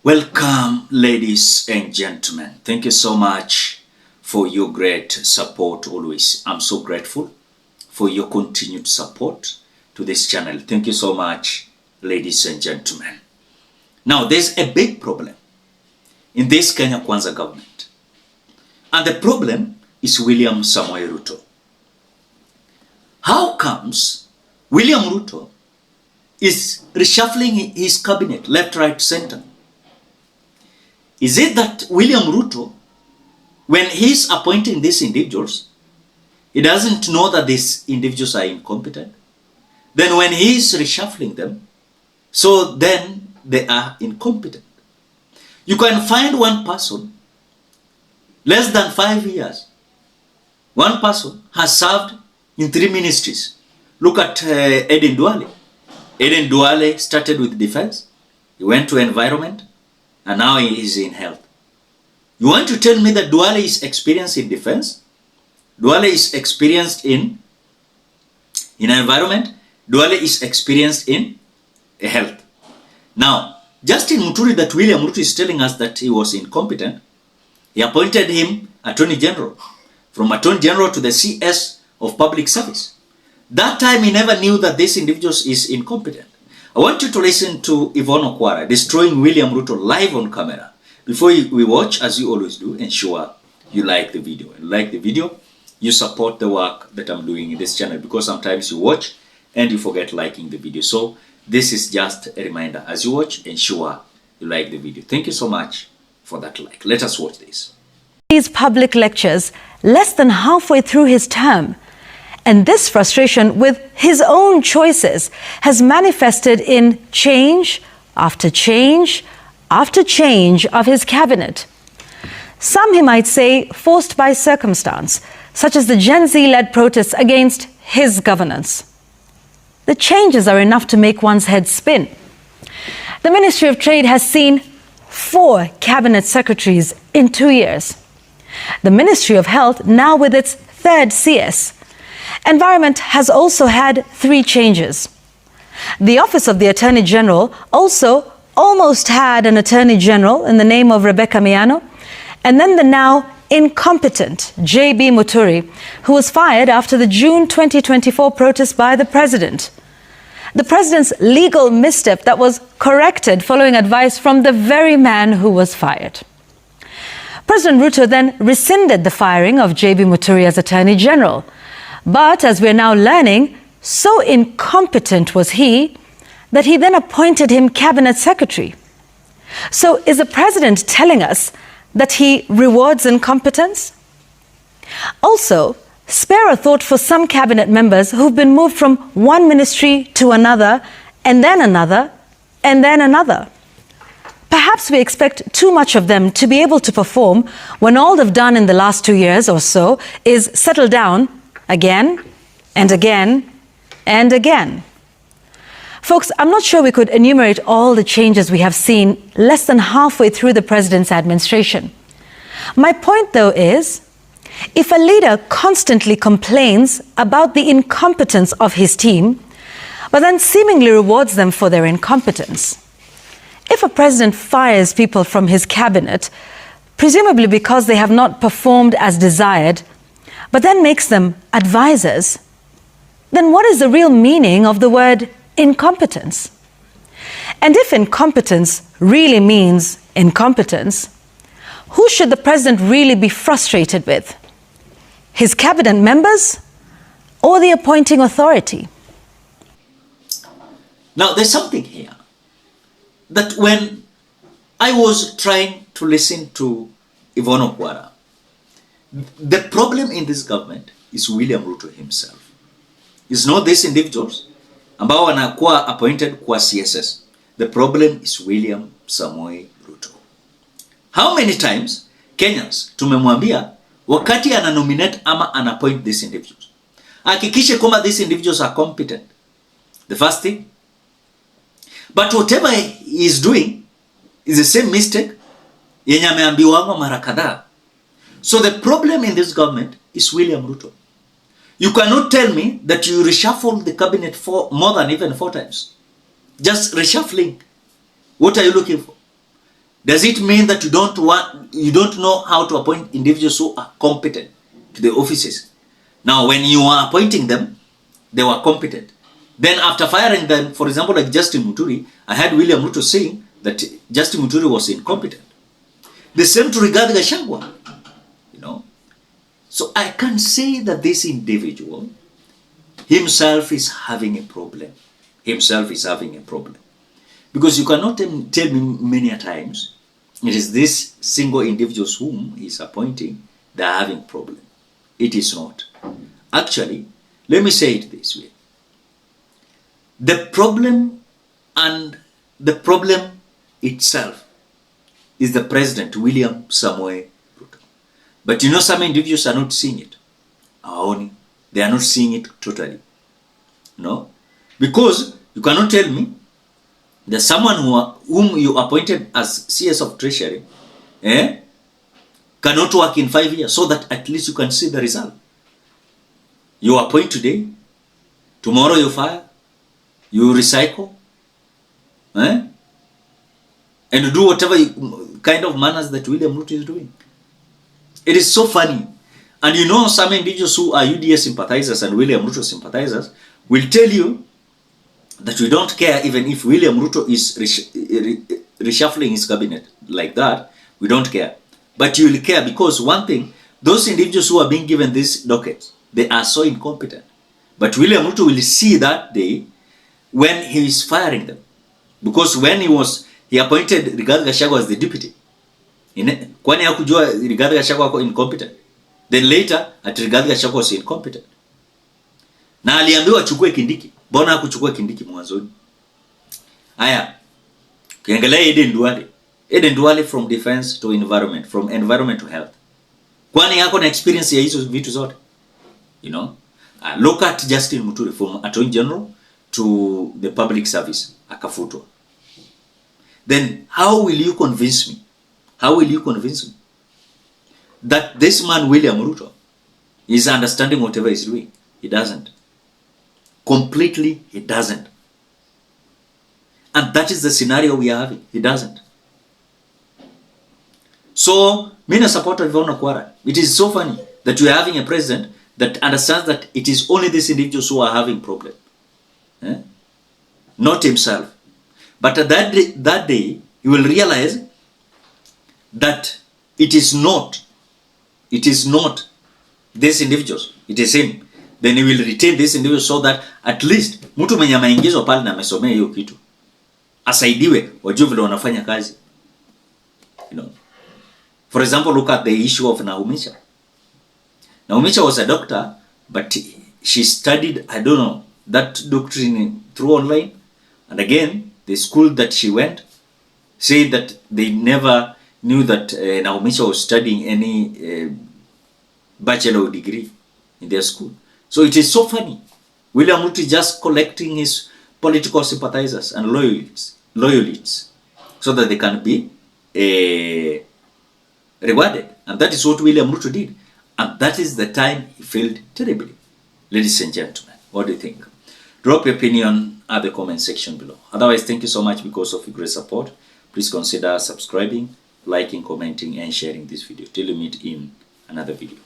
Welcome, ladies and gentlemen. Thank you so much for your great support always. I'm so grateful for your continued support to this channel. Thank you so much, ladies and gentlemen. Now, there's a big problem in this Kenya Kwanza government. And the problem is William Samoei Ruto. How comes William Ruto is reshuffling his cabinet left, right, center? Is it that William Ruto, when he's appointing these individuals, he doesn't know that these individuals are incompetent? Then when he's reshuffling them, so then they are incompetent. You can find one person, less than 5 years, one person has served in 3 ministries. Look at Eden Duale. Eden Duale started with defense, he went to environment, and now he is in health. You want to tell me that Duale is experienced in defense? Duale is experienced in environment? Duale is experienced in health. Now, Justin Muturi, that William Ruto is telling us that he was incompetent, he appointed him Attorney General. From Attorney General to the CS of Public Service. That time he never knew that this individual is incompetent. I want you to listen to Yvonne Okwara destroying William Ruto live on camera. Before we watch, as you always do, ensure you like the video. And like the video, you support the work that I'm doing in this channel, because sometimes you watch and you forget liking the video. So this is just a reminder. As you watch, ensure you like the video. Thank you so much for that like. Let us watch this. These public lectures less than halfway through his term. And this frustration with his own choices has manifested in change after change after change of his cabinet. Some, he might say, forced by circumstance, such as the Gen Z-led protests against his governance. The changes are enough to make one's head spin. The Ministry of Trade has seen 4 cabinet secretaries in 2 years. The Ministry of Health, now with its 3rd CS. Environment has also had 3 changes. The Office of the Attorney General also almost had an Attorney General in the name of Rebecca Miano, and then the now incompetent J.B. Muturi, who was fired after the June 2024 protest by the President. The President's legal misstep that was corrected following advice from the very man who was fired. President Ruto then rescinded the firing of J.B. Muturi as Attorney General. But as we're now learning, so incompetent was he that he then appointed him Cabinet Secretary. So is the President telling us that he rewards incompetence? Also, spare a thought for some cabinet members who've been moved from one ministry to another, and then another, and then another. Perhaps we expect too much of them to be able to perform when all they've done in the last 2 years or so is settle down again and again and again. Folks, I'm not sure we could enumerate all the changes we have seen less than halfway through the President's administration. My point, though, is if a leader constantly complains about the incompetence of his team, but then seemingly rewards them for their incompetence, if a president fires people from his cabinet, presumably because they have not performed as desired, but then makes them advisors, then what is the real meaning of the word incompetence? And if incompetence really means incompetence, who should the president really be frustrated with? His cabinet members or the appointing authority? Now, there's something here that when I was trying to listen to Yvonne Okwara, the problem in this government is William Ruto himself. It's not these individuals ambao wanakuwa appointed kwa CSS. The problem is William Samoei Ruto. How many times Kenyans tumemwambia wakati ananominate ama anapoint these individuals, hakikishe kwamba these individuals are competent. The first thing. But whatever he is doing is the same mistake yenye ameambiwa mara kadhaa. So the problem in this government is William Ruto. You cannot tell me that you reshuffle the cabinet for more than even 4 times. Just reshuffling. What are you looking for? Does it mean that you don't know how to appoint individuals who are competent to the offices? Now, when you are appointing them, they were competent. Then after firing them, for example, like Justin Muturi, I had William Ruto saying that Justin Muturi was incompetent. The same to Rigathi Gachagua, you know. So I can say that this individual himself is having a problem. Himself is having a problem. Because you cannot tell me many a times it is this single individuals whom he's appointing that are having problem. It is not. Actually, let me say it this way. The problem itself is the President, William Samoei Ruto. But you know, some individuals are not seeing it. They are not seeing it totally. No? Because you cannot tell me that someone whom you appointed as CS of Treasury cannot work in 5 years so that at least you can see the result. You appoint today, tomorrow you fire, you recycle, and do whatever kind of manners that William Ruto is doing. It is so funny. And you know, some individuals who are UDA sympathizers and William Ruto sympathizers will tell you that we don't care even if William Ruto is reshuffling his cabinet like that. We don't care. But you will care because one thing, those individuals who are being given these dockets, they are so incompetent. But William Ruto will see that day when he is firing them. Because when he appointed Rigathi Gachagua as the deputy. Kwani hakujua Rigathi Gachagua wako incompetent. Then later, at Rigathi Gachagua was incompetent. Na aliambiwa achukue Kindiki. Mbona hakuchukua Kindiki mwanzoni? Haya. Kiangalia Eden Duale from defense to environment, from environment to health. Kwani yako na experience ya hizo vitu zote? You know? Look at Justin Muturi from Attorney General to the public service. Akafutwa. Then how will you convince me? How will you convince me that this man William Ruto is understanding whatever he's doing? He doesn't. Completely, he doesn't. And that is the scenario we are having. He doesn't. So, me a supporter of Yvonne Okwara. It is so funny that we are having a president that understands that it is only these individuals who are having problem. Not himself. But that day, you will realize that it is not these individuals. It is him. Then he will retain this individual so that at least mtu mwenye maingizwa pale na amesomea hiyo kitu asaidiwe wajue vile wanafanya kazi. You know. For example, look at the issue of Naumisha. Naumisha was a doctor, but she studied, I don't know, that doctrine through online. And again, the school that she went said that they never knew that Naumisha was studying any bachelor degree in their school. So it is so funny. William Ruto is just collecting his political sympathizers and loyalists so that they can be rewarded. And that is what William Ruto did. And that is the time he failed terribly. Ladies and gentlemen, what do you think? Drop your opinion at the comment section below. Otherwise, thank you so much because of your great support. Please consider subscribing, liking, commenting, and sharing this video. Till we meet in another video.